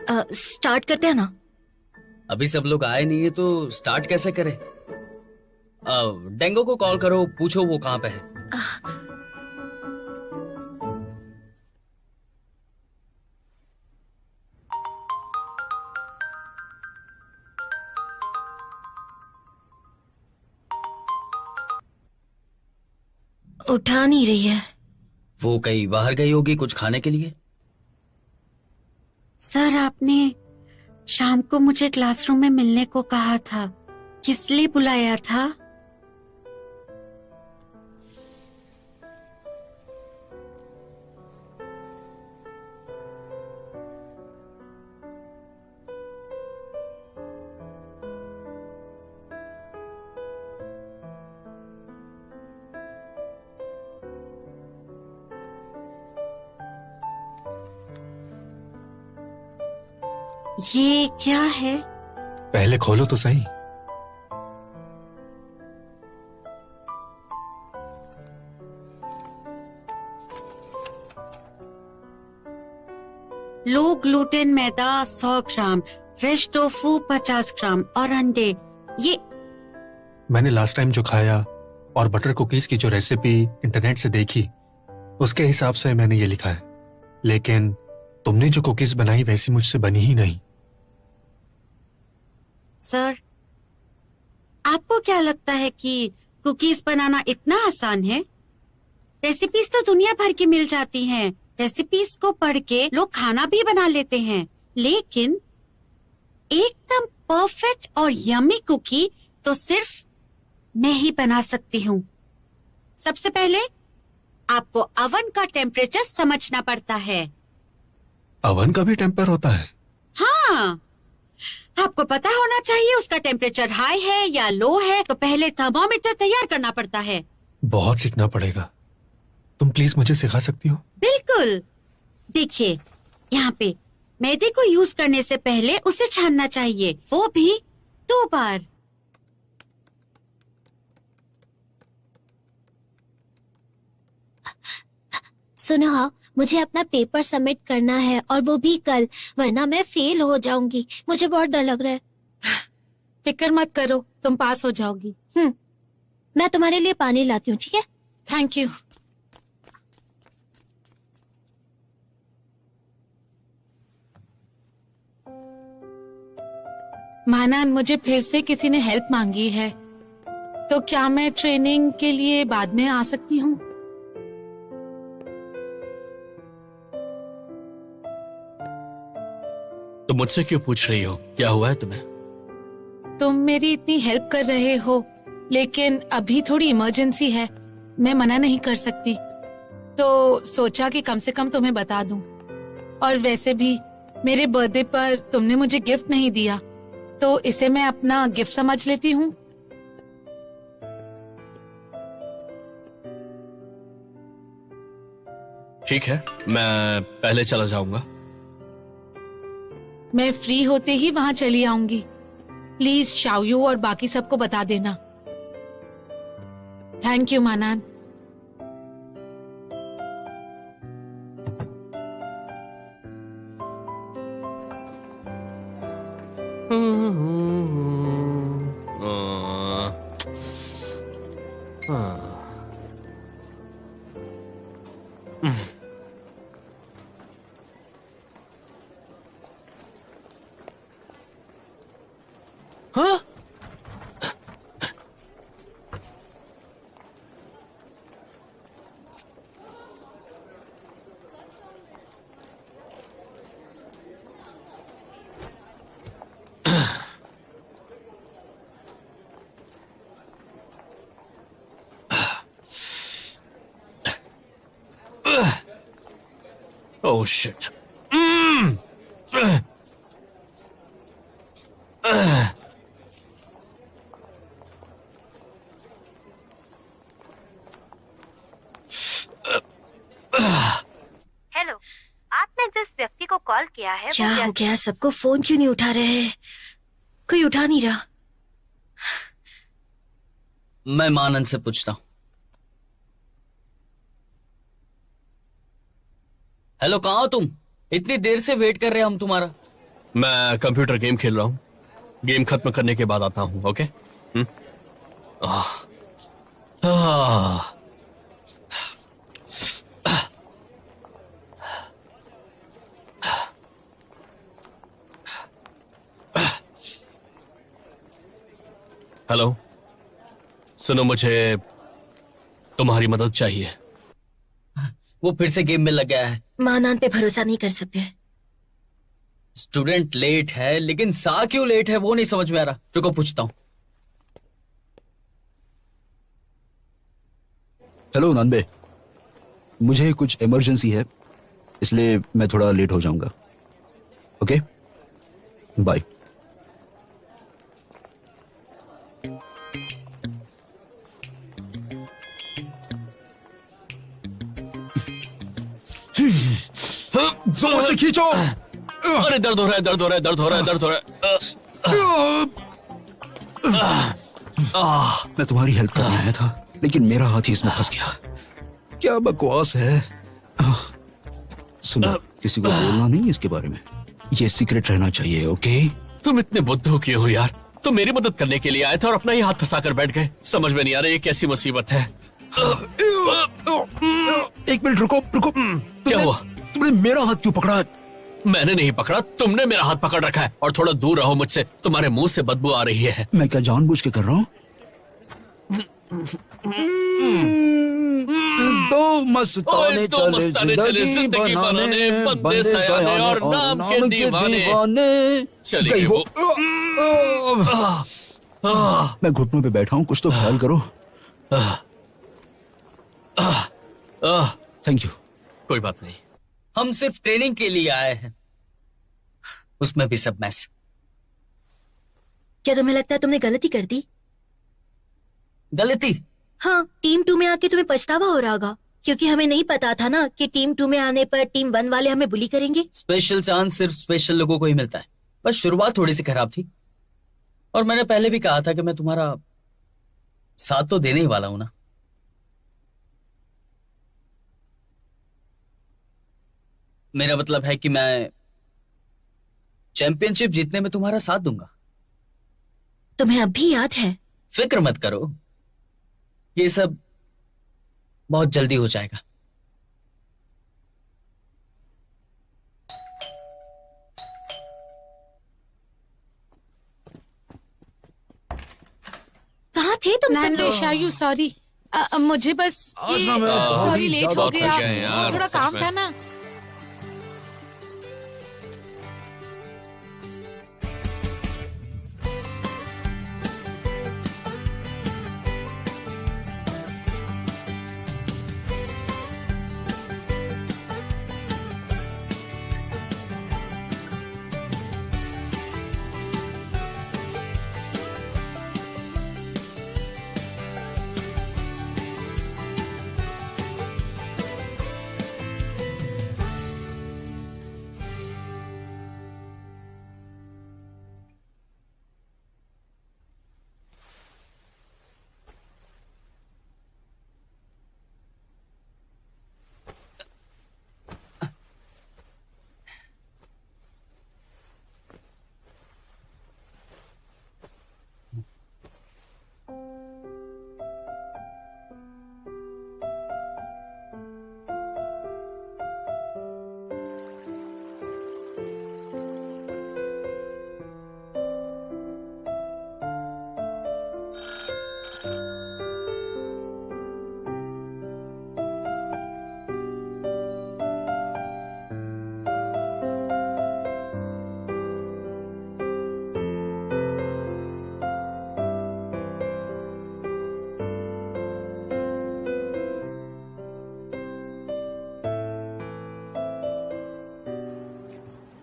Start करते हैं ना। अभी सब लोग आए नहीं है तो स्टार्ट कैसे करें? डेंगो को कॉल करो, पूछो वो कहाँ पे है। उठा नहीं रही है। वो कहीं बाहर गई होगी कुछ खाने के लिए। सर, आपने शाम को मुझे क्लासरूम में मिलने को कहा था। किस लिए बुलाया था? ये क्या है? पहले खोलो तो सही। लो ग्लूटेन मैदा 100 ग्राम, फ्रेश टोफू 50 ग्राम और अंडे। ये मैंने लास्ट टाइम जो खाया और बटर कुकीज की जो रेसिपी इंटरनेट से देखी, उसके हिसाब से मैंने ये लिखा है। लेकिन तुमने जो कुकीज बनाई वैसी मुझसे बनी ही नहीं। सर, आपको क्या लगता है कि कुकीज बनाना इतना आसान है? रेसिपीज तो दुनिया भर की मिल जाती हैं। रेसिपीज को पढ़ के लोग खाना भी बना लेते हैं, लेकिन एकदम परफेक्ट और यम्मी कुकी तो सिर्फ मैं ही बना सकती हूँ। सबसे पहले आपको अवन का टेम्परेचर समझना पड़ता है। अवन का भी टेम्पर होता है? हाँ, आपको पता होना चाहिए उसका टेम्परेचर हाई है या लो है। तो पहले थर्मोमीटर तैयार करना पड़ता है। बहुत सीखना पड़ेगा। तुम प्लीज मुझे सिखा सकती हो? बिल्कुल। देखिए, यहाँ पे मैदे को यूज करने से पहले उसे छानना चाहिए, वो भी 2 बार। सुनो हाँ, मुझे अपना पेपर सबमिट करना है और वो भी कल, वरना मैं फेल हो जाऊंगी। मुझे बहुत डर लग रहा है। फिक्र मत करो, तुम पास हो जाओगी। मैं तुम्हारे लिए पानी लाती हूँ, ठीक है? Thank you. मानन, मुझे फिर से किसी ने हेल्प मांगी है, तो क्या मैं ट्रेनिंग के लिए बाद में आ सकती हूँ? तो मुझसे क्यों पूछ रही हो? क्या हुआ है तुम्हें? तुम मेरी इतनी हेल्प कर रहे हो, लेकिन अभी थोड़ी इमरजेंसी है, मैं मना नहीं कर सकती। तो सोचा कि कम से कम तुम्हें बता दूं। और वैसे भी मेरे बर्थडे पर तुमने मुझे गिफ्ट नहीं दिया, तो इसे मैं अपना गिफ्ट समझ लेती हूँ। ठीक है, मैं पहले चला जाऊंगा। मैं फ्री होते ही वहां चली आऊंगी। प्लीज शाओयू और बाकी सबको बता देना। थैंक यू मानन। हाँ? Oh shit. हेलो, आपने जिस व्यक्ति को कॉल किया है क्या वो हो गया? सबको फोन क्यों नहीं उठा रहे हैं? कोई उठा नहीं रहा। मैं मानन से पूछता हूँ। हेलो, कहाँ हो तुम? इतनी देर से वेट कर रहे हैं हम तुम्हारा। मैं कंप्यूटर गेम खेल रहा हूँ। गेम खत्म करने के बाद आता हूँ। ओके? आह, आह। हेलो, सुनो, मुझे तुम्हारी मदद चाहिए। वो फिर से गेम में लग गया है। माँ नान पे भरोसा नहीं कर सकते। स्टूडेंट लेट है, लेकिन सा क्यों लेट है वो नहीं समझ में आ रहा। रुको पूछता हूँ। हेलो नानबे, मुझे कुछ इमरजेंसी है, इसलिए मैं थोड़ा लेट हो जाऊंगा। Okay, bye. जोर से खींचो। अरे दर्द हो रहा है, दर्द हो रहा है, दर्द हो रहा है, दर्द हो रहा है। मैं तुम्हारी हेल्प करने आया था, लेकिन मेरा हाथ ही इसमें फंस गया। क्या बकवास है। सुनो, किसी को बोलना नहीं इसके बारे में। ये सीक्रेट रहना चाहिए। ओके? तुम इतने बुद्धू क्यों हो यार? तुम मेरी मदद करने के लिए आए थे और अपना ही हाथ फंसा कर बैठ गए। समझ में नहीं आ रहा ये कैसी मुसीबत है। एक मिनट रुको रुको। क्या हुआ? तुमने मेरा हाथ क्यों पकड़ा? मैंने नहीं पकड़ा, तुमने मेरा हाथ पकड़ रखा है। और थोड़ा दूर रहो मुझसे, तुम्हारे मुंह से बदबू आ रही है। मैं क्या जानबूझ के कर रहा हूँ? दो मस्ताने चले जिंदगी बनाने, बंदे सयाने और नाम के दीवाने। चलिए वो। मैं घुटनों पे बैठा हूँ, कुछ तो ख्याल करो। Thank you. कोई बात नहीं। हम सिर्फ ट्रेनिंग के लिए आए हैं, उसमें भी सब मैस। क्या तुम्हें लगता है तुमने गलती कर दी? गलती? हाँ, टीम 2 में आके तुम्हें पछतावा हो रहा होगा, क्योंकि हमें नहीं पता था ना कि टीम 2 में आने पर टीम 1 वाले हमें बुली करेंगे। स्पेशल चांस सिर्फ स्पेशल लोगों को ही मिलता है। बस शुरुआत थोड़ी सी खराब थी, और मैंने पहले भी कहा था कि मैं तुम्हारा साथ तो देने ही वाला हूं ना। मेरा मतलब है कि मैं चैंपियनशिप जीतने में तुम्हारा साथ दूंगा। तुम्हें अब भी याद है? फिक्र मत करो, ये सब बहुत जल्दी हो जाएगा। कहाँ थे तुम सब लोग? शायू सॉरी, मुझे बस ये सॉरी लेट हो गया, थोड़ा काम था ना।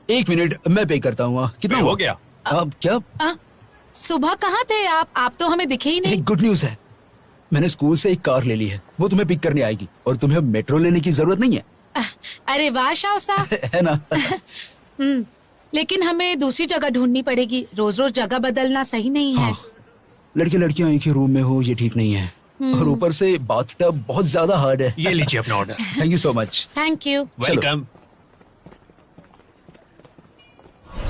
एक मिनट, मैं पे करता हूँ। कितना हो गया? अब क्या? सुबह कहाँ थे आप तो हमें दिखे ही नहीं। एक गुड न्यूज है, मैंने स्कूल से एक कार ले ली है, वो तुम्हें पिक करने आएगी और तुम्हें मेट्रो लेने की जरूरत नहीं है। अरे वाह शाओसा। है ना? लेकिन हमें दूसरी जगह ढूंढनी पड़ेगी, रोज रोज जगह बदलना सही नहीं है। हाँ, लड़के लड़कियां एक ही रूम में हो ये ठीक नहीं है, और ऊपर से बाथटब बहुत ज्यादा हार्ड है। ये लीजिए अपना order. Thank you so much. Thank you. Welcome.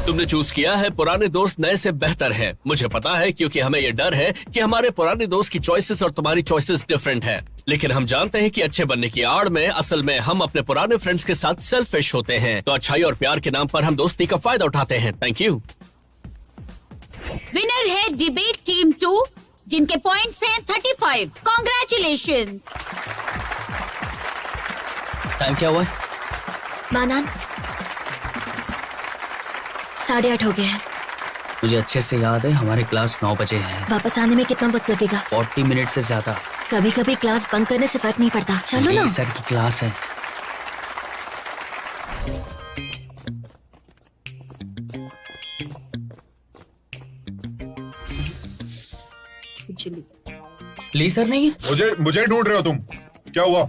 तुमने चूज किया है पुराने दोस्त नए से बेहतर है। मुझे पता है क्योंकि हमें ये डर है कि हमारे पुराने दोस्त की चॉइसेस और तुम्हारी चॉइसेस डिफरेंट है। लेकिन हम जानते हैं कि अच्छे बनने की आड़ में असल में हम अपने पुराने फ्रेंड्स के साथ सेल्फिश होते हैं। तो अच्छाई और प्यार के नाम पर हम दोस्ती का फायदा उठाते हैं। Thank you. विनर है डिबेट टीम 2, जिनके पॉइंट्स हैं 35। कॉन्ग्रेचुलेशंस। टाइम क्या हुआ है? मानान 8:30 हो गए हैं। मुझे अच्छे से याद है हमारी क्लास 9 बजे है। वापस आने में कितना वक्त लगेगा? 40 मिनट से ज्यादा। कभी कभी क्लास बंक करने से फर्क नहीं पड़ता। चलो ना। सर की क्लास है। प्लीज सर नहीं है। मुझे ढूंढ रहे हो तुम? क्या हुआ?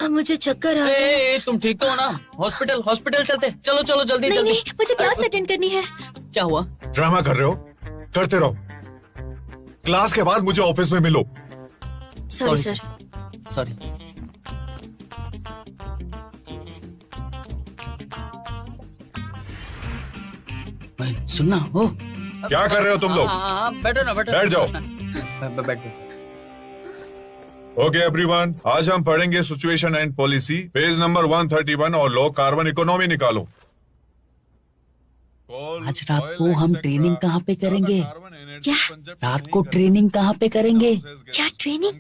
मुझे चक्कर आ रहे हैं। तुम ठीक तो हो ना? हॉस्पिटल चलते। चलो चलो जल्दी नहीं जल्दी। नहीं, मुझे क्लास अटेंड करनी है। क्या हुआ? ड्रामा कर रहे हो? करते रहो। क्लास के बाद मुझे ऑफिस में मिलो। Sorry sir. सॉरी। सुनना हो। क्या कर रहे हो तुम लोग? बैठो ना बैठो। बैठ जाओ। बैठो। ओके एवरीवन, आज हम पढ़ेंगे situation and policy, page number 131 और लो कार्बन इकोनॉमी निकालो। आज रात को हम ट्रेनिंग कहाँ पे करेंगे? क्या? रात को ट्रेनिंग कहाँ पे करेंगे? क्या ट्रेनिंग?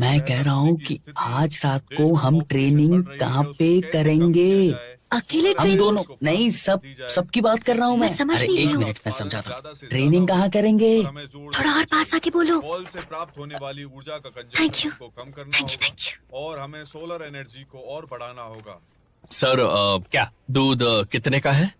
मैं कह रहा हूँ कि आज रात को हम ट्रेनिंग कहाँ पे करेंगे? अकेले हम ट्रेनिंग? दोनों नहीं, सबकी बात कर रहा हूँ मैं। मैं समझ अरे नहीं एक रही हूँ। मिनट में समझाता हूँ। ट्रेनिंग कहाँ करेंगे? थोड़ा और पास आके बोलो। कॉल से प्राप्त होने वाली ऊर्जा का Thank you. कंजम्पशन को कम करना Thank you, thank होगा और हमें सोलर एनर्जी को और बढ़ाना होगा। सर क्या? दूध कितने का है?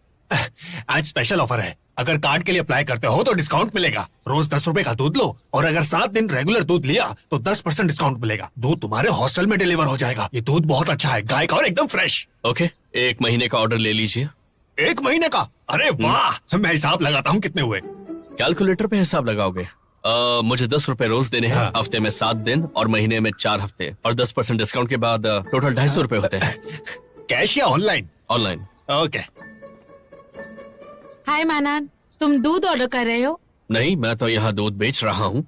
आज स्पेशल ऑफर है। अगर कार्ड के लिए अप्लाई करते हो तो डिस्काउंट मिलेगा। रोज 10 रुपए का दूध लो और अगर 7 दिन रेगुलर दूध लिया तो 10% डिस्काउंट मिलेगा। दूध तुम्हारे हॉस्टल में डिलीवर हो जाएगा। ये दूध बहुत अच्छा है, गाय का और एकदम फ्रेश। ओके, 1 महीने का ऑर्डर ले लीजिए। 1 महीने का? अरे वाह, मैं हिसाब लगाता हूँ कितने हुए। कैलकुलेटर पे हिसाब लगाओगे? मुझे 10 रुपए रोज देने हैं। हाँ। हफ्ते में 7 दिन और महीने में 4 हफ्ते और 10% डिस्काउंट के बाद टोटल 250 रुपए होते हैं। कैश या ऑनलाइन? ऑनलाइन। ओके। हाय मानान, तुम दूध ऑर्डर कर रहे हो? नहीं, मैं तो यहाँ दूध बेच रहा हूँ।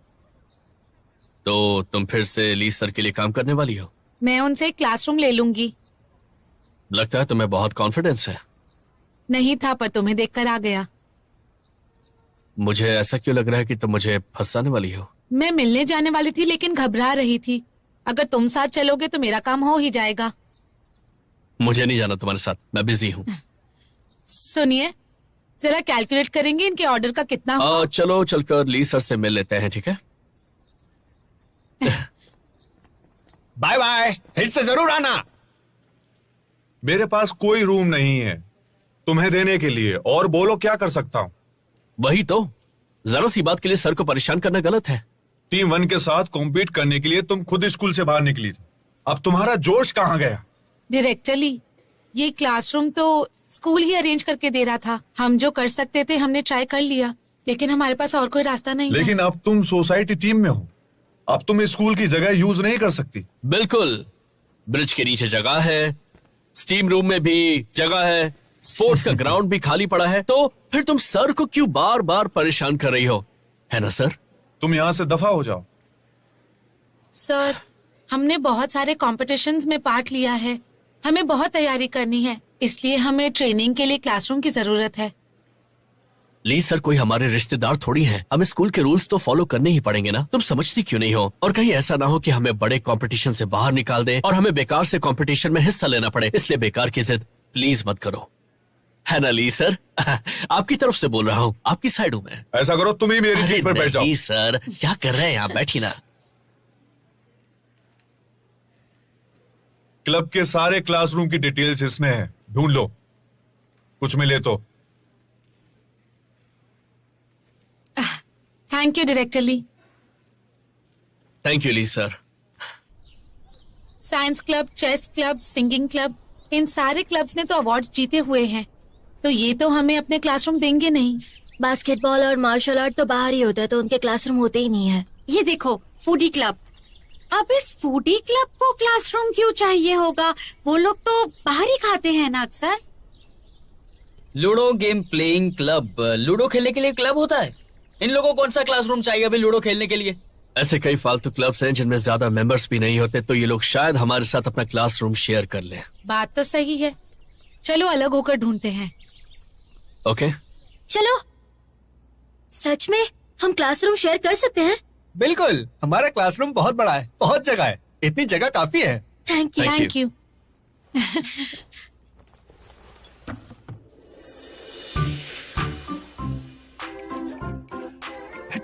तो तुम फिर से ली सर के लिए काम करने वाली हो? मैं उनसे क्लासरूम ले लूंगी। लगता है तुम्हें बहुत कॉन्फिडेंस है। नहीं था, पर तुम्हें देखकर आ गया। मुझे ऐसा क्यों लग रहा है कि तुम मुझे फंसाने वाली हो? मैं मिलने जाने वाली थी लेकिन घबरा रही थी। अगर तुम साथ चलोगे तो मेरा काम हो ही जाएगा। मुझे नहीं जाना तुम्हारे साथ, मैं बिजी हूँ। सुनिए, जरा कैलकुलेट करेंगे इनके ऑर्डर का कितना हुआ? चलो चलकर ली सर से मिल लेते हैं, ठीक है? बाय बाय, फिर से जरूर आना। मेरे पास कोई रूम नहीं है तुम्हें देने के लिए, और बोलो क्या कर सकता हूँ। वही तो, जरा सी बात के लिए सर को परेशान करना गलत है। टीम 1 के साथ कॉम्पीट करने के लिए तुम खुद स्कूल से बाहर निकली थी। अब तुम्हारा जोश कहाँ गया? डायरेक्टर ली, ये क्लासरूम तो स्कूल ही अरेंज करके दे रहा था। हम जो कर सकते थे हमने ट्राई कर लिया, लेकिन हमारे पास और कोई रास्ता नहीं लेकिन अब तुम सोसाइटी टीम में हो, अब तुम स्कूल की जगह यूज नहीं कर सकती। बिल्कुल, ब्रिज के नीचे जगह है, स्टीम रूम में भी जगह है, स्पोर्ट्स का ग्राउंड भी खाली पड़ा है। तो फिर तुम सर को क्यों बार बार परेशान कर रही हो, है ना सर? तुम यहाँ से दफा हो जाओ। सर, हमने बहुत सारे कॉम्पिटिशन्स में पार्ट लिया है, हमें बहुत तैयारी करनी है, इसलिए हमें ट्रेनिंग के लिए क्लासरूम की जरूरत है। ली सर कोई हमारे रिश्तेदार थोड़ी हैं, हमें स्कूल के रूल्स तो फॉलो करने ही पड़ेंगे ना। तुम समझती क्यों नहीं हो? और कहीं ऐसा ना हो कि हमें बड़े कंपटीशन से बाहर निकाल दें और हमें बेकार से कंपटीशन में हिस्सा लेना पड़े। इसलिए बेकार की जिद प्लीज मत करो, है ना ली सर? आपकी तरफ से बोल रहा हूँ, आपकी साइड हूँ मैं। ऐसा करो, तुम ही मेरी सीट पर बैठ जाओ। नहीं सर, क्या कर रहे हैं आप? बैठी ना। क्लब के सारे क्लासरूम की डिटेल्स इसमें है, ढूंढ लो, कुछ मिले तो। Thank you director Lee. Thank you Lee sir. Science club, chess club, singing club, इन सारे क्लब्स ने तो अवार्ड्स जीते हुए हैं, तो ये तो हमें अपने क्लासरूम देंगे नहीं। बास्केटबॉल और मार्शल आर्ट तो बाहर ही होता है, तो उनके क्लासरूम होते ही नहीं है। ये देखो, फूडी क्लब। अब इस फूडी क्लब को क्लासरूम क्यों चाहिए होगा? वो लोग तो बाहर ही खाते हैं ना अक्सर। Ludo game playing club. Ludo खेलने के लिए क्लब होता है? इन लोगों को कौन सा क्लासरूम चाहिए अभी लूडो खेलने के लिए? ऐसे कई फालतू क्लब्स हैं जिनमें ज्यादा मेंबर्स भी नहीं होते, तो ये लोग शायद हमारे साथ अपना क्लासरूम शेयर कर लें। बात तो सही है, चलो अलग होकर ढूंढते हैं। ओके चलो। सच में हम क्लासरूम शेयर कर सकते हैं? बिल्कुल, हमारा क्लासरूम बहुत बड़ा है, बहुत जगह है, इतनी जगह काफी है। Thank you. Thank you.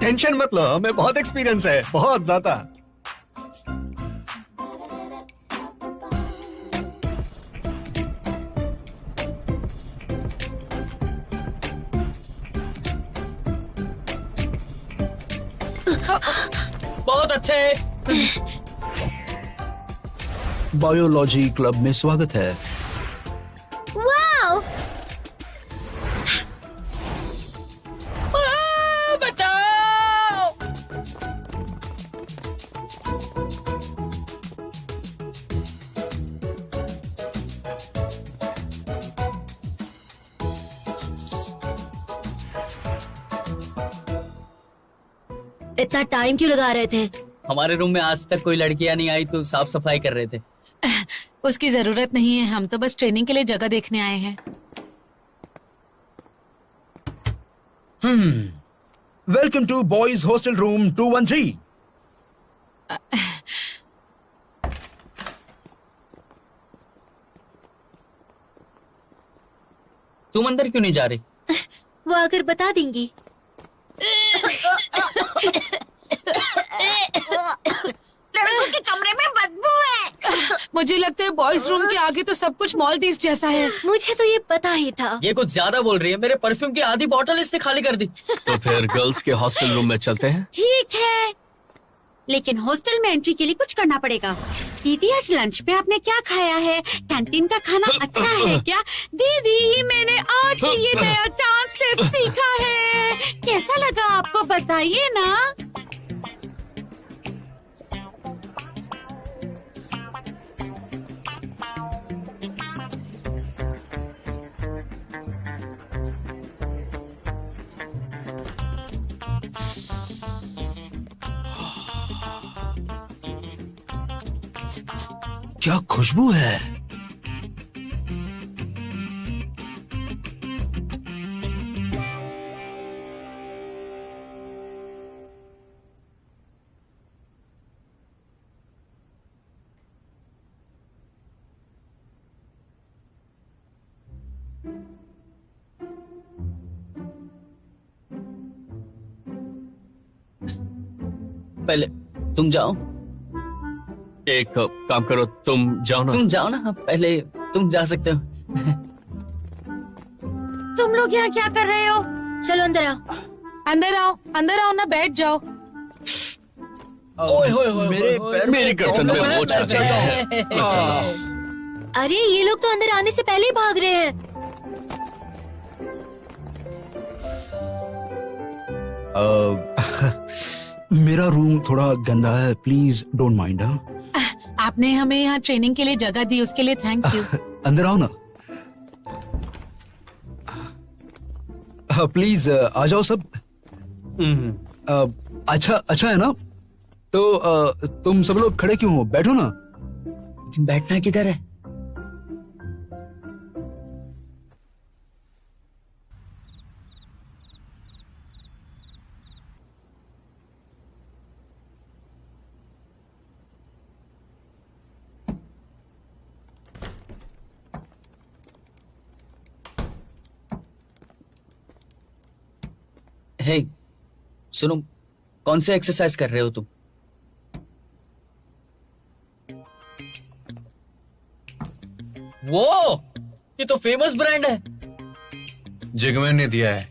Tension मत लो, हमें बहुत एक्सपीरियंस है, बहुत ज्यादा। बहुत अच्छे है। बायोलॉजी क्लब में स्वागत है। वाओ! बचाओ! इतना टाइम क्यों लगा रहे थे? हमारे रूम में आज तक कोई लड़कियां नहीं आई तो साफ सफाई कर रहे थे। उसकी जरूरत नहीं है, हम तो बस ट्रेनिंग के लिए जगह देखने आए हैं। Welcome to boys hostel room 213। तुम अंदर क्यों नहीं जा रही? वो आकर बता देंगी। लड़कों के कमरे में बदबू है। मुझे लगता है बॉयज रूम के आगे तो सब कुछ मॉलडीव्स जैसा है। मुझे तो ये पता ही था। ये कुछ ज्यादा बोल रही है, मेरे परफ्यूम की आधी बोतल इसने खाली कर दी। तो फिर गर्ल्स के हॉस्टल रूम में चलते हैं। ठीक है, लेकिन हॉस्टल में एंट्री के लिए कुछ करना पड़ेगा। दीदी, आज लंच में आपने क्या खाया है? कैंटीन का खाना अच्छा है क्या? दीदी, मैंने आज ये नया डांस स्टेप सीखा है, कैसा लगा आपको बताइए ना। क्या खुशबू है। पहले तुम जाओ। एक काम करो, तुम जाओ ना। तुम जाओ ना, पहले तुम जा सकते हो। तुम लोग यहाँ क्या कर रहे हो? चलो अंदर आओ। अंदर आओ ना, बैठ जाओ। ओए होए होए मेरे होए, पैर मेरी गर्दन में मोच आ गई है। अरे ये लोग तो अंदर आने से पहले ही भाग रहे हैं। मेरा रूम थोड़ा गंदा है, प्लीज डोंट माइंड। आपने हमें यहाँ ट्रेनिंग के लिए जगह दी, उसके लिए थैंक यू। अंदर आओ ना। प्लीज आ जाओ सब। अच्छा है ना? तो तुम सब लोग खड़े क्यों हो? बैठो ना। बैठना किधर है? हे, सुनो, कौन से एक्सरसाइज कर रहे हो तुम? वो ये तो फेमस ब्रांड है। जिगमैन ने दिया है।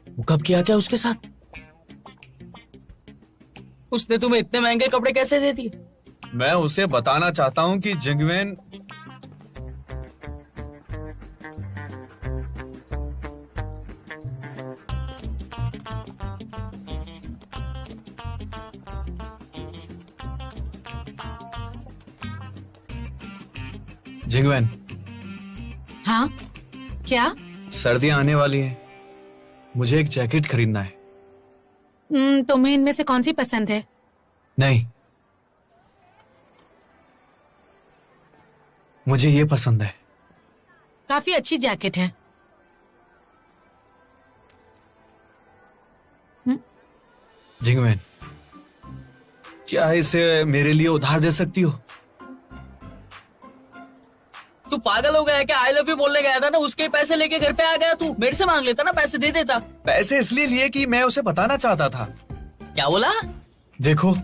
वो कब किया क्या उसके साथ? उसने तुम्हें इतने महंगे कपड़े कैसे दे दिए? मैं उसे बताना चाहता हूँ कि जिगमैन हाँ, क्या? सर्दियां आने वाली हैं, मुझे एक जैकेट खरीदना है। तुम्हें इनमें से कौन सी पसंद है? नहीं, मुझे ये पसंद है। काफी अच्छी जैकेट है। जिंगमैन, क्या इसे मेरे लिए उधार दे सकती हो? तू पागल हो गया है क्या? आई लव यू बोलने गया था ना, उसके पैसे लेके घर पे आ गया तू। मेरे से मांग लेता ना, पैसे दे देता। पैसे इसलिए लिए कि मैं उसे बताना चाहता था। क्या बोला? देखो,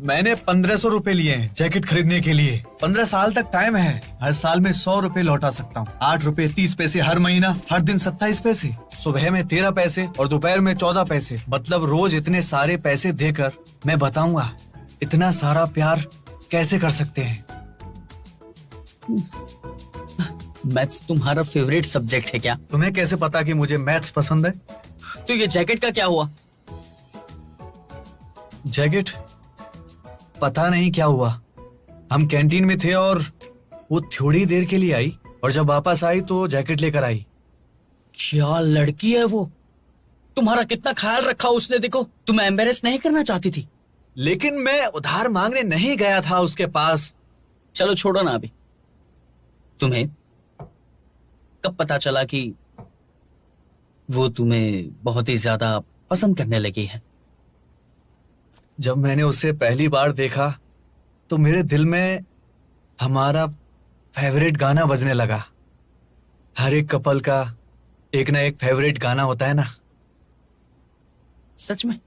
मैंने 1500 रुपए लिए हैं जैकेट खरीदने के लिए। 15 साल तक टाइम है, हर साल में 100 रुपए लौटा सकता हूँ। 8 रुपए 30 पैसे हर महीना, हर दिन 27 पैसे, सुबह में 13 पैसे और दोपहर में 14 पैसे। मतलब रोज इतने सारे पैसे देकर मैं बताऊंगा इतना सारा प्यार कैसे कर सकते हैं। मैथ्स तुम्हारा फेवरेट सब्जेक्ट है क्या? तुम्हें कैसे पता कि मुझे मैथ्स पसंद है? तो ये जैकेट का क्या हुआ? जैकेट पता नहीं क्या हुआ। हम कैंटीन में थे और वो थोड़ी देर के लिए आई और जब वापस आई तो जैकेट लेकर आई। क्या लड़की है वो? तुम्हारा कितना ख्याल रखा उसने। देखो, तुम्हें एम्बेरेस नहीं करना चाहती थी। लेकिन मैं उधार मांगने नहीं गया था उसके पास। चलो छोड़ो ना अभी। तुम्हें कब पता चला कि वो तुम्हें बहुत ही ज्यादा पसंद करने लगी है? जब मैंने उसे पहली बार देखा तो मेरे दिल में हमारा फेवरेट गाना बजने लगा। हर एक कपल का एक ना एक फेवरेट गाना होता है ना। सच में?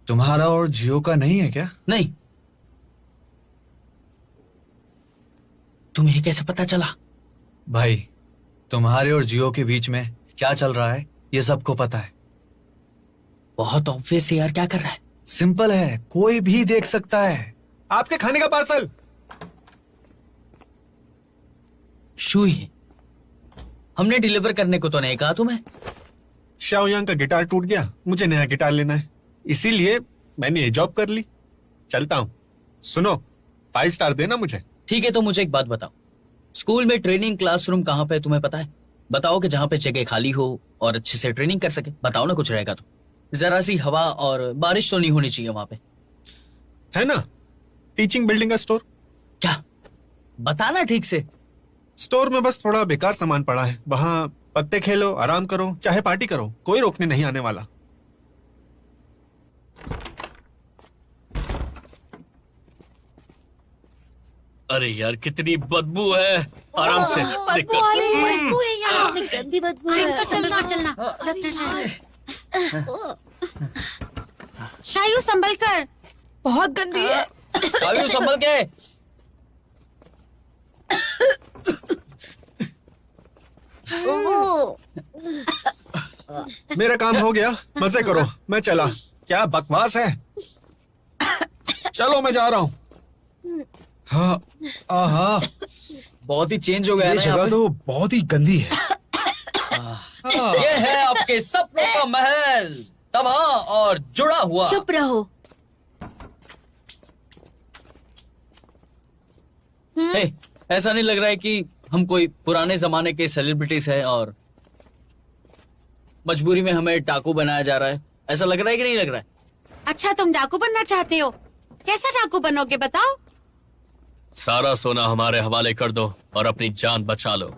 तुम्हारा और जियो का नहीं है क्या? नहीं। तुम्हें ये कैसे पता चला? भाई, तुम्हारे और जियो के बीच में क्या चल रहा है ये सबको पता है। बहुत ऑब्वियस है यार, क्या कर रहा है? सिंपल है, कोई भी देख सकता है। आपके खाने का पार्सल। शुई, हमने डिलीवर करने को तो नहीं कहा तुम्हें। शाओयांग का गिटार टूट गया, मुझे नया गिटार लेना है, इसीलिए मैंने ये जॉब कर ली। चलता हूँ। सुनो, 5 स्टार देना मुझे। ठीक है, तो मुझे एक बात बताओ, स्कूल में ट्रेनिंग क्लासरूम कहाँ पे तुम्हें पता है? बताओ कि जहाँ पे जगह खाली हो और अच्छे से ट्रेनिंग कर सके। बताओ ना, कुछ रहेगा तो। जरा सी हवा और बारिश तो नहीं होनी चाहिए वहां पे। है ना टीचिंग बिल्डिंग का स्टोर। क्या? बताना ठीक से। स्टोर में बस थोड़ा बेकार सामान पड़ा है, वहां पत्ते खेलो, आराम करो, चाहे पार्टी करो, कोई रोकने नहीं आने वाला। अरे यार, कितनी बदबू है। आराम से बदबू आ रही है, बदबू है यार, गंदी बदबू है। चलना चलना। शायू संभल कर। बहुत गंदी है। आयु संभल के। मेरा काम हो गया, मजे करो, मैं चला। क्या बकवास है। चलो मैं जा रहा हूँ। हाँ, आहा, बहुत ही चेंज हो गया ये ना यहाँ जगह पे। तो बहुत ही गंदी है। ये है आपके सपनों का महल, तबाह और जुड़ा हुआ। चुप रहो। हे, ऐसा नहीं लग रहा है कि हम कोई पुराने जमाने के सेलिब्रिटीज है और मजबूरी में हमें डाकू बनाया जा रहा है? ऐसा लग रहा है कि नहीं लग रहा है? अच्छा, तुम डाकू बनना चाहते हो? कैसा डाकू बनोगे बताओ? सारा सोना हमारे हवाले कर दो और अपनी जान बचा लो।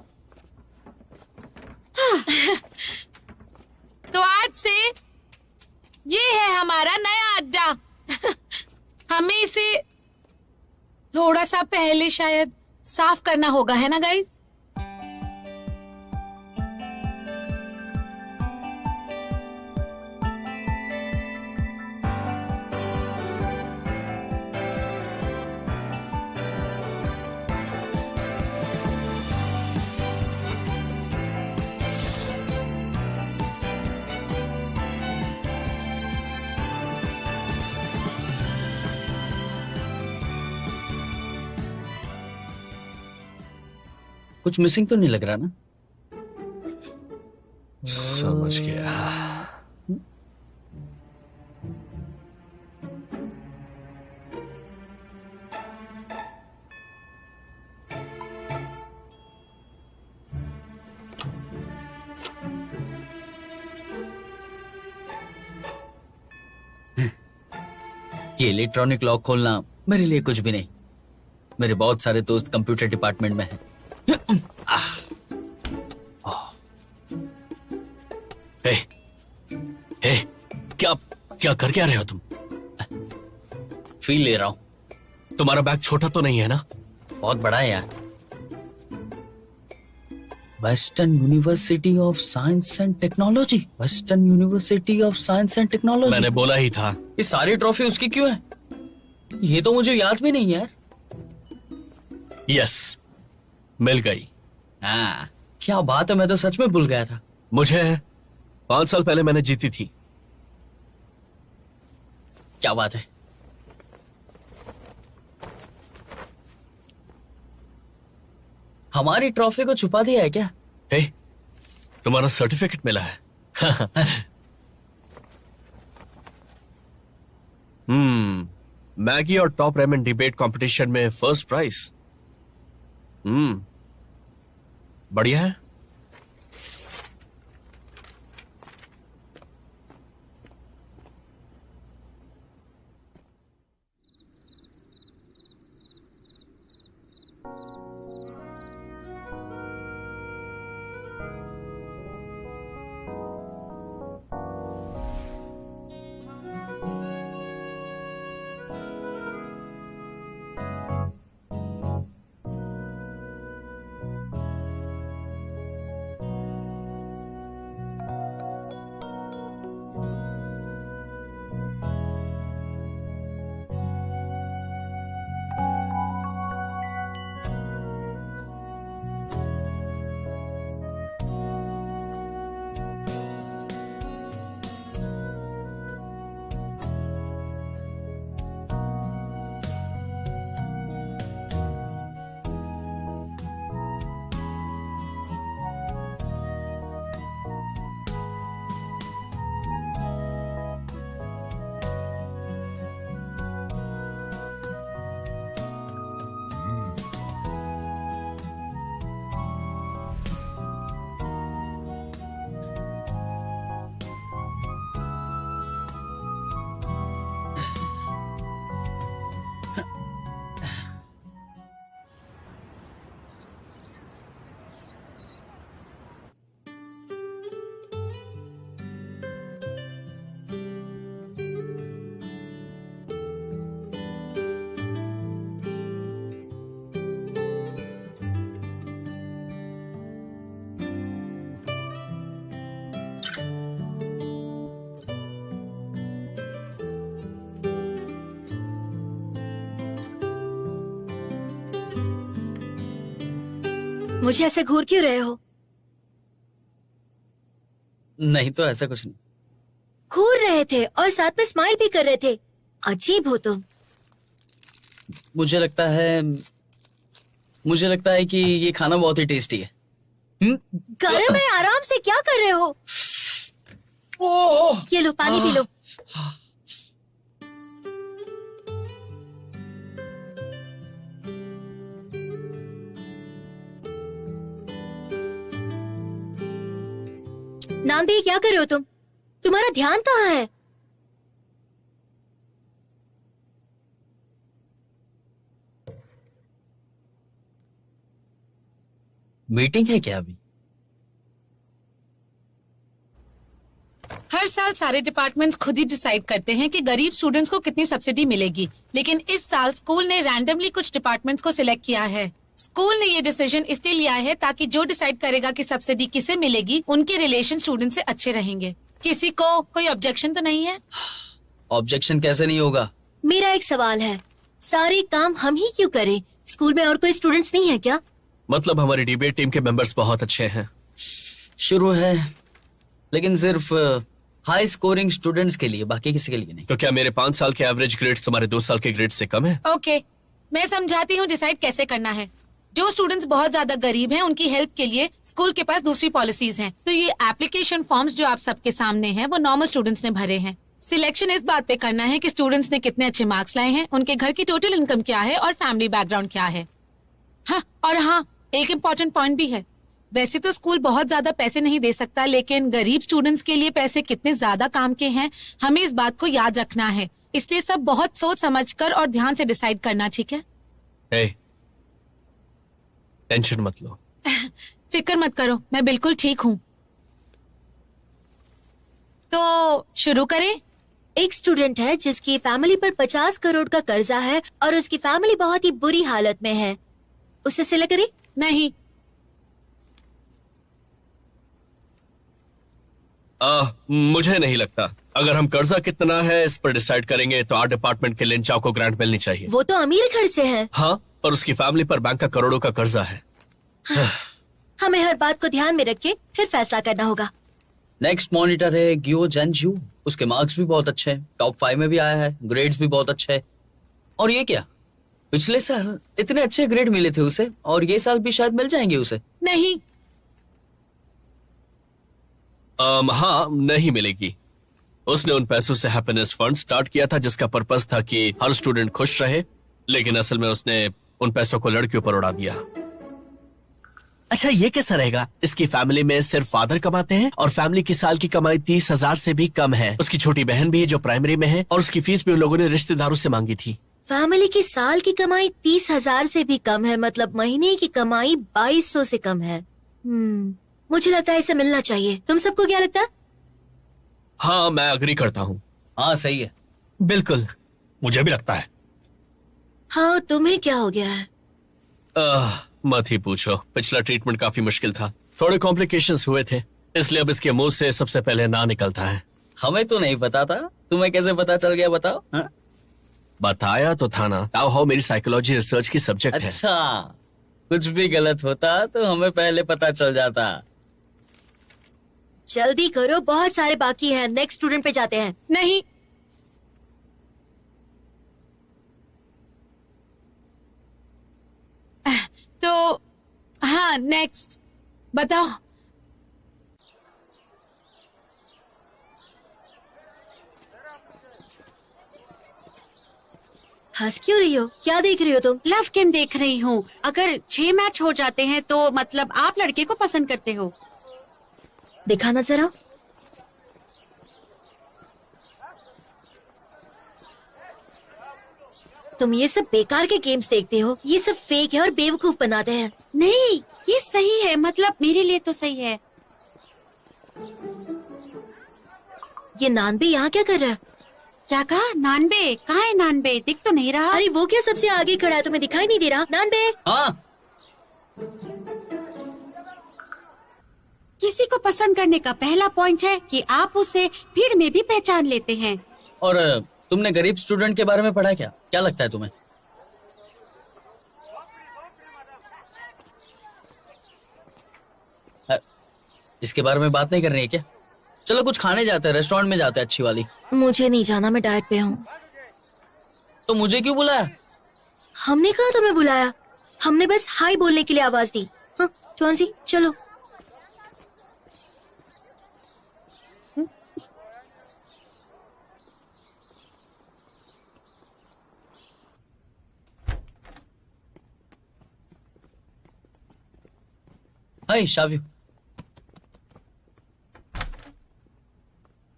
तो आज से ये है हमारा नया अड्डा। हमें इसे थोड़ा सा पहले शायद साफ करना होगा, है ना गाइस? कुछ मिसिंग तो नहीं लग रहा ना? समझ गया। ये इलेक्ट्रॉनिक लॉक खोलना मेरे लिए कुछ भी नहीं। मेरे बहुत सारे दोस्त कंप्यूटर डिपार्टमेंट में हैं। हे, हे, क्या क्या कर क्या रहे हो तुम? फील ले रहा हूं। तुम्हारा बैग छोटा तो नहीं है ना? बहुत बड़ा है यार। Western university of science and technology, western university of science and technology. मैंने बोला ही था। ये सारी ट्रॉफी उसकी क्यों है? ये तो मुझे याद भी नहीं यार। यस, मिल गई। हाँ, क्या बात है, मैं तो सच में भूल गया था। मुझे 5 साल पहले मैंने जीती थी। क्या बात है? हमारी ट्रॉफी को छुपा दिया है क्या? हे, तुम्हारा सर्टिफिकेट मिला है। मैगी और टॉप रेमन डिबेट कंपटीशन में फर्स्ट प्राइज। बढ़िया है। मुझे ऐसे घूर क्यों रहे हो? नहीं तो ऐसा कुछ नहीं। घूर रहे थे और साथ में स्माइल भी कर रहे थे। अजीब हो तुम। मुझे लगता है कि ये खाना बहुत ही टेस्टी है। गरम है, आराम से क्या कर रहे हो? ये लो, पानी पी लो। नांदी, क्या कर रहे हो तुम? तुम्हारा ध्यान कहाँ है? मीटिंग है क्या अभी? हर साल सारे डिपार्टमेंट्स खुद ही डिसाइड करते हैं कि गरीब स्टूडेंट्स को कितनी सब्सिडी मिलेगी, लेकिन इस साल स्कूल ने रैंडमली कुछ डिपार्टमेंट्स को सिलेक्ट किया है। स्कूल ने ये डिसीजन इसलिए लिया है ताकि जो डिसाइड करेगा कि सब्सिडी किसे मिलेगी, उनके रिलेशन स्टूडेंट से अच्छे रहेंगे। किसी को कोई ऑब्जेक्शन तो नहीं है? ऑब्जेक्शन कैसे नहीं होगा? मेरा एक सवाल है, सारे काम हम ही क्यों करें? स्कूल में और कोई स्टूडेंट्स नहीं है क्या? मतलब हमारी डिबेट टीम के मेंबर्स बहुत अच्छे हैं। शुरू है, लेकिन सिर्फ हाई स्कोरिंग स्टूडेंट्स के लिए, बाकी किसी के लिए नहीं। तो क्या मेरे 5 साल के एवरेज ग्रेड्स तुम्हारे 2 साल के ग्रेड्स से कम है? ओके, मैं समझाती हूँ डिसाइड कैसे करना है। जो स्टूडेंट्स बहुत ज्यादा गरीब हैं, उनकी हेल्प के लिए स्कूल के पास दूसरी पॉलिसीज हैं। तो ये एप्लीकेशन फॉर्म्स जो आप सबके सामने हैं, वो नॉर्मल स्टूडेंट्स ने भरे हैं। सिलेक्शन इस बात पे करना है कि स्टूडेंट्स ने कितने अच्छे मार्क्स लाए हैं, उनके घर की टोटल इनकम क्या है और फैमिली बैकग्राउंड क्या है। हाँ, एक इम्पोर्टेंट पॉइंट भी है। वैसे तो स्कूल बहुत ज्यादा पैसे नहीं दे सकता, लेकिन गरीब स्टूडेंट्स के लिए पैसे कितने ज्यादा काम के हैं, हमें इस बात को याद रखना है। इसलिए सब बहुत सोच समझकर और ध्यान से डिसाइड करना, ठीक है? टेंशन मत लो। फिक्र मत करो, मैं बिल्कुल ठीक हूँ। तो शुरू करें? एक स्टूडेंट है जिसकी फैमिली पर 50 करोड़ का कर्जा है और उसकी फैमिली बहुत ही बुरी हालत में है। उसे सिलेक्ट करें? नहीं। मुझे नहीं लगता। अगर हम कर्जा कितना है इस पर डिसाइड करेंगे तो आर्ट डिपार्टमेंट के लिन चाओ को ग्रांट मिलनी चाहिए। वो तो अमीर घर से है। हाँ, पर उसकी फैमिली पर बैंक का करोड़ों का कर्जा है। हमें हर बात को ध्यान में रख के फिर फैसला करना होगा। नेक्स्ट मॉनिटर है गियो जंजू। उसके मार्क्स भी बहुत अच्छे हैं, टॉप 5 में भी आया है, ग्रेड्स भी बहुत अच्छे हैं। और ये क्या, पिछले साल इतने अच्छे ग्रेड मिले थे उसे और ये साल भी शायद मिल जाएंगे उसे। नहीं। हाँ, नहीं मिलेगी। उसने उन पैसों से हैप्पीनेस फंड स्टार्ट किया था जिसका पर्पस था कि हर स्टूडेंट खुश रहे, लेकिन असल में उसने उन पैसों को लड़कियों पर उड़ा दिया। अच्छा, ये कैसा रहेगा? इसकी फैमिली में सिर्फ फादर कमाते हैं और फैमिली की साल की कमाई 30,000 से भी कम है। उसकी छोटी बहन भी है जो प्राइमरी में है और उसकी फीस भी उन लोगों ने रिश्तेदारों से मांगी थी। फैमिली की साल की कमाई 30,000 से भी कम है, मतलब महीने की कमाई 2200 से कम है। मुझे लगता है इसे मिलना चाहिए। तुम सबको क्या लगता है? हाँ, मैं अग्री करता हूँ। हाँ, सही है। बिल्कुल, मुझे भी लगता है। हाँ, तुम्हें क्या हो गया है? मत ही पूछो। पिछला ट्रीटमेंट काफी मुश्किल था, थोड़े कॉम्प्लिकेशंस हुए थे, इसलिए अब इसके मुंह से सबसे पहले ना निकलता है। हमें तो नहीं पता था, तुम्हें कैसे पता चल गया बताओ? हाँ? बताया तो था ना, हाउ मेरी साइकोलॉजी रिसर्च की सब्जेक्ट है। अच्छा, कुछ भी गलत होता तो हमें पहले पता चल जाता। जल्दी करो, बहुत सारे बाकी हैं। नेक्स्ट स्टूडेंट पे जाते हैं। नहीं। तो हाँ, नेक्स्ट बताओ। हंस क्यों रही हो? क्या देख रही हो तुम? लव गेम देख रही हूँ। अगर 6 मैच हो जाते हैं तो मतलब आप लड़के को पसंद करते हो। दिखाना जरा। तुम ये सब बेकार के गेम्स देखते हो, ये सब फेक है और बेवकूफ बनाते हैं। नहीं, ये सही है, मतलब मेरे लिए तो सही है। ये नानबे यहाँ क्या कर रहा है? क्या कहा? नानबे? कहाँ है नानबे? दिख तो नहीं रहा। अरे वो क्या सबसे आगे खड़ा है, तुम्हें दिखाई नहीं दे रहा? नानबे! हाँ, किसी को पसंद करने का पहला पॉइंट है कि आप उसे भीड़ में भी पहचान लेते हैं। और तुमने गरीब स्टूडेंट के बारे में पढ़ा क्या? क्या लगता है तुम्हें? इसके बारे में बात नहीं करनी है क्या? चलो कुछ खाने जाते हैं, रेस्टोरेंट में जाते हैं अच्छी वाली। मुझे नहीं जाना, मैं डाइट पे हूँ। तो मुझे क्यों बुलाया? हमने कहा तुम्हें बुलाया, हमने बस हाय बोलने के लिए आवाज दी। हाँ, ट्वांसी चलो। हाय शाव्यू।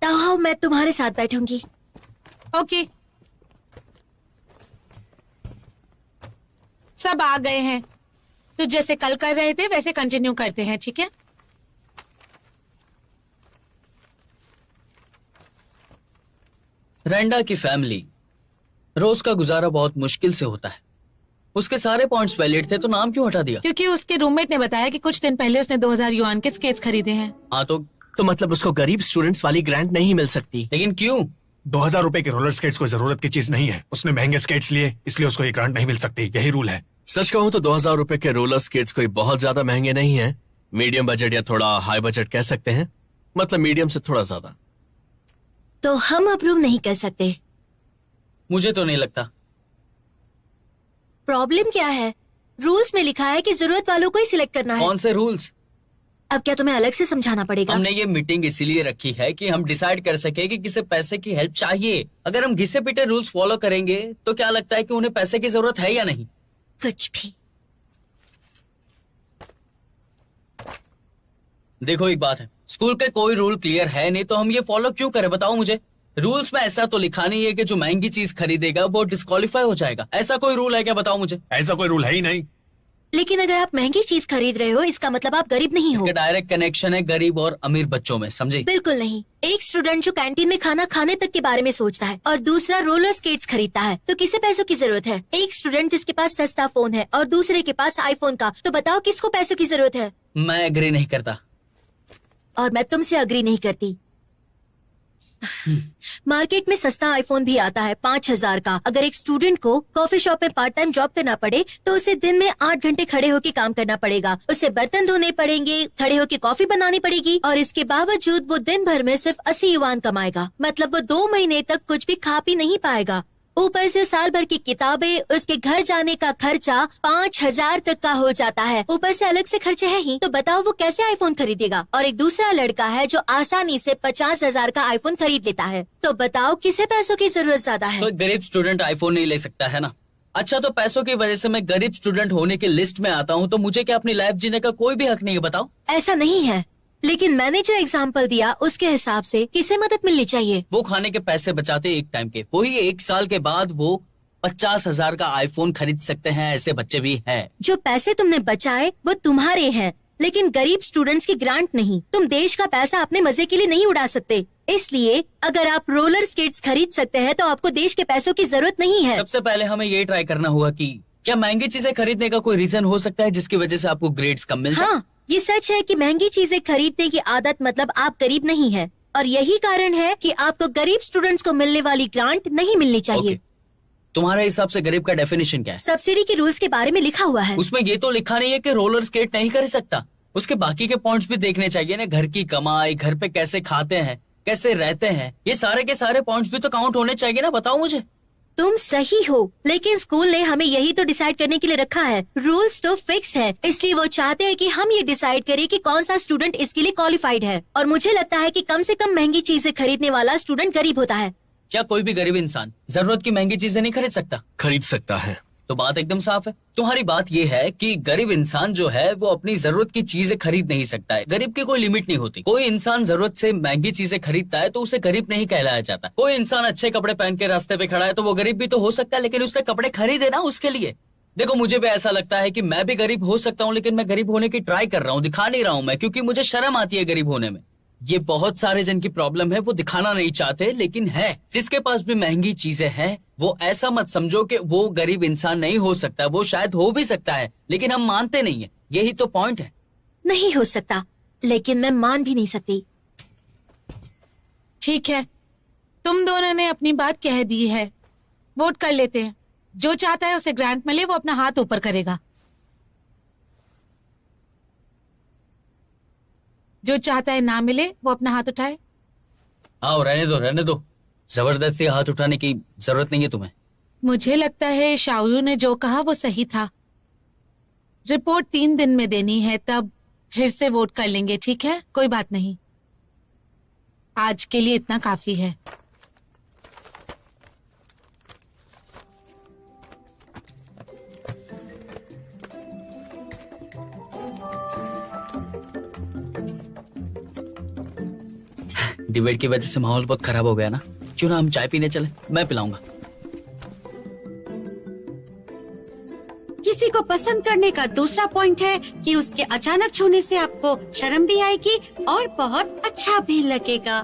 ताओ, मैं तुम्हारे साथ बैठूंगी। ओके। सब आ गए हैं, तो जैसे कल कर रहे थे वैसे कंटिन्यू करते हैं, ठीक है? रेंडा की फैमिली रोज का गुजारा बहुत मुश्किल से होता है। उसके सारे पॉइंट्स वैलिड थे, तो नाम क्यों हटा दिया? क्योंकि उसके रूममेट ने बताया कि कुछ दिन पहले उसने 2000 युआन के स्केट्स खरीदे हैं। हाँ, तो मतलब उसको गरीब स्टूडेंट्स वाली ग्रांट नहीं मिल सकती। लेकिन क्यों? 2000 रुपए के रोलर स्केट्स को जरूरत की चीज नहीं है। उसने महंगे स्केट्स लिए, इसलिए उसको ये ग्रांट नहीं मिल सकती। यही रूल है। सच कहूँ तो 2000 रुपए के रोलर स्केट्स कोई बहुत ज्यादा महंगे नहीं है। मीडियम बजट या थोड़ा हाई बजट कह सकते हैं, मतलब मीडियम से थोड़ा ज्यादा। तो हम अप्रूव नहीं कर सकते। मुझे तो नहीं लगता। प्रॉब्लम क्या है? रूल्स में लिखा है कि जरूरत वालों को ही सिलेक्ट करना है। कौन से रूल्स? अब क्या तुम्हें अलग से समझाना पड़ेगा? हमने ये मीटिंग इसीलिए रखी है कि हम डिसाइड कर सके कि किसे पैसे की हेल्प चाहिए। अगर हम घिसे पिटे रूल्स फॉलो करेंगे तो क्या लगता है कि उन्हें पैसे की जरूरत है या नहीं? कुछ भी। देखो, एक बात है, स्कूल के कोई रूल क्लियर है नहीं तो हम ये फॉलो क्यों करें? बताओ मुझे। रूल्स में ऐसा तो लिखा नहीं है कि जो महंगी चीज खरीदेगा वो डिस्क्वालीफाई हो जाएगा। ऐसा कोई रूल है क्या, बताओ मुझे। ऐसा कोई रूल है ही नहीं। लेकिन अगर आप महंगी चीज खरीद रहे हो इसका मतलब आप गरीब नहीं हो। इसका डायरेक्ट कनेक्शन है गरीब और अमीर बच्चों में, समझे? बिल्कुल नहीं। एक स्टूडेंट जो कैंटीन में खाना खाने तक के बारे में सोचता है और दूसरा रोलर स्केट्स खरीदता है, तो किसे पैसों की जरूरत है? एक स्टूडेंट जिसके पास सस्ता फोन है और दूसरे के पास आईफोन का, तो बताओ किसको पैसों की जरूरत है? मैं एग्री नहीं करता। और मैं तुमसे एग्री नहीं करती। मार्केट में सस्ता आईफोन भी आता है 5,000 का। अगर एक स्टूडेंट को कॉफी शॉप में पार्ट टाइम जॉब करना पड़े तो उसे दिन में 8 घंटे खड़े होकर काम करना पड़ेगा। उसे बर्तन धोने पड़ेंगे, खड़े होकर कॉफी बनानी पड़ेगी और इसके बावजूद वो दिन भर में सिर्फ 80 युआन कमाएगा। मतलब वो 2 महीने तक कुछ भी खा पी नहीं पाएगा। ऊपर से साल भर की किताबें, उसके घर जाने का खर्चा 5,000 तक का हो जाता है। ऊपर से अलग से खर्चे है ही, तो बताओ वो कैसे आईफोन खरीदेगा? और एक दूसरा लड़का है जो आसानी से 50,000 का आईफोन खरीद लेता है। तो बताओ किसे पैसों की जरूरत ज्यादा है? तो गरीब स्टूडेंट आईफोन नहीं ले सकता है ना। अच्छा, तो पैसों की वजह से मैं गरीब स्टूडेंट होने की लिस्ट में आता हूँ, तो मुझे क्या अपनी लाइफ जीने का कोई भी हक नहीं है? बताओ। ऐसा नहीं है, लेकिन मैंने जो एग्जाम्पल दिया उसके हिसाब से किसे मदद मिलनी चाहिए? वो खाने के पैसे बचाते एक टाइम के, वही 1 साल के बाद वो 50,000 का आईफोन खरीद सकते हैं। ऐसे बच्चे भी हैं। जो पैसे तुमने बचाए वो तुम्हारे हैं, लेकिन गरीब स्टूडेंट्स की ग्रांट नहीं। तुम देश का पैसा अपने मजे के लिए नहीं उड़ा सकते। इसलिए अगर आप रोलर स्केट्स खरीद सकते हैं तो आपको देश के पैसों की जरूरत नहीं है। सबसे पहले हमें ये ट्राई करना होगा कि क्या महंगी चीजें खरीदने का कोई रीजन हो सकता है जिसकी वजह से आपको ग्रेड्स कम मिल जाए? हाँ, ये सच है कि महंगी चीजें खरीदने की आदत मतलब आप गरीब नहीं है, और यही कारण है कि आपको गरीब स्टूडेंट्स को मिलने वाली ग्रांट नहीं मिलनी चाहिए। ओके। तुम्हारे हिसाब से गरीब का डेफिनेशन क्या है? सब्सिडी के रूल्स के बारे में लिखा हुआ है। उसमें ये तो लिखा नहीं है कि रोलर स्केट नहीं कर सकता। उसके बाकी के पॉइंट्स भी देखने चाहिए ना। घर की कमाई, घर पे कैसे खाते हैं, कैसे रहते हैं, ये सारे के सारे पॉइंट्स भी तो काउंट होने चाहिए ना। बताओ मुझे। तुम सही हो, लेकिन स्कूल ने हमें यही तो डिसाइड करने के लिए रखा है। रूल्स तो फिक्स है, इसलिए वो चाहते हैं कि हम ये डिसाइड करें कि कौन सा स्टूडेंट इसके लिए क्वालिफाइड है। और मुझे लगता है कि कम से कम महंगी चीजें खरीदने वाला स्टूडेंट गरीब होता है। क्या कोई भी गरीब इंसान जरूरत की महंगी चीजें नहीं खरीद सकता? खरीद सकता है। तो बात एकदम साफ है। तुम्हारी बात ये है कि गरीब इंसान जो है वो अपनी जरूरत की चीजें खरीद नहीं सकता है। गरीब की कोई लिमिट नहीं होती। कोई इंसान जरूरत से महंगी चीजें खरीदता है तो उसे गरीब नहीं कहलाया जाता। कोई इंसान अच्छे कपड़े पहन के रास्ते पे खड़ा है तो वो गरीब भी तो हो सकता है, लेकिन उसने कपड़े खरीदे ना उसके लिए। देखो, मुझे भी ऐसा लगता है कि मैं भी गरीब हो सकता हूँ, लेकिन मैं गरीब होने की ट्राई कर रहा हूँ, दिखा नहीं रहा हूँ मैं, क्योंकि मुझे शर्म आती है गरीब होने में। ये बहुत सारे जन की प्रॉब्लम है, वो दिखाना नहीं चाहते, लेकिन है। जिसके पास भी महंगी चीजें हैं वो ऐसा मत समझो कि वो गरीब इंसान नहीं हो सकता। वो शायद हो भी सकता है, लेकिन हम मानते नहीं है। यही तो पॉइंट है। नहीं हो सकता, लेकिन मैं मान भी नहीं सकती। ठीक है, तुम दोनों ने अपनी बात कह दी है। वोट कर लेते हैं। जो चाहता है उसे ग्रांट मिले वो अपना हाथ ऊपर करेगा। जो चाहता है ना मिले वो अपना हाथ उठाए। आओ, रहने दो रहने दो। जबरदस्ती हाथ उठाने की जरूरत नहीं है तुम्हें। मुझे लगता है शाओयू ने जो कहा वो सही था। रिपोर्ट 3 दिन में देनी है, तब फिर से वोट कर लेंगे। ठीक है, कोई बात नहीं। आज के लिए इतना काफी है। डिबेट की वजह से माहौल बहुत खराब हो गया ना। क्यों ना हम चाय पीने चले? मैं पिलाऊंगा। किसी को पसंद करने का दूसरा पॉइंट है कि उसके अचानक छूने से आपको शर्म भी आएगी और बहुत अच्छा भी लगेगा।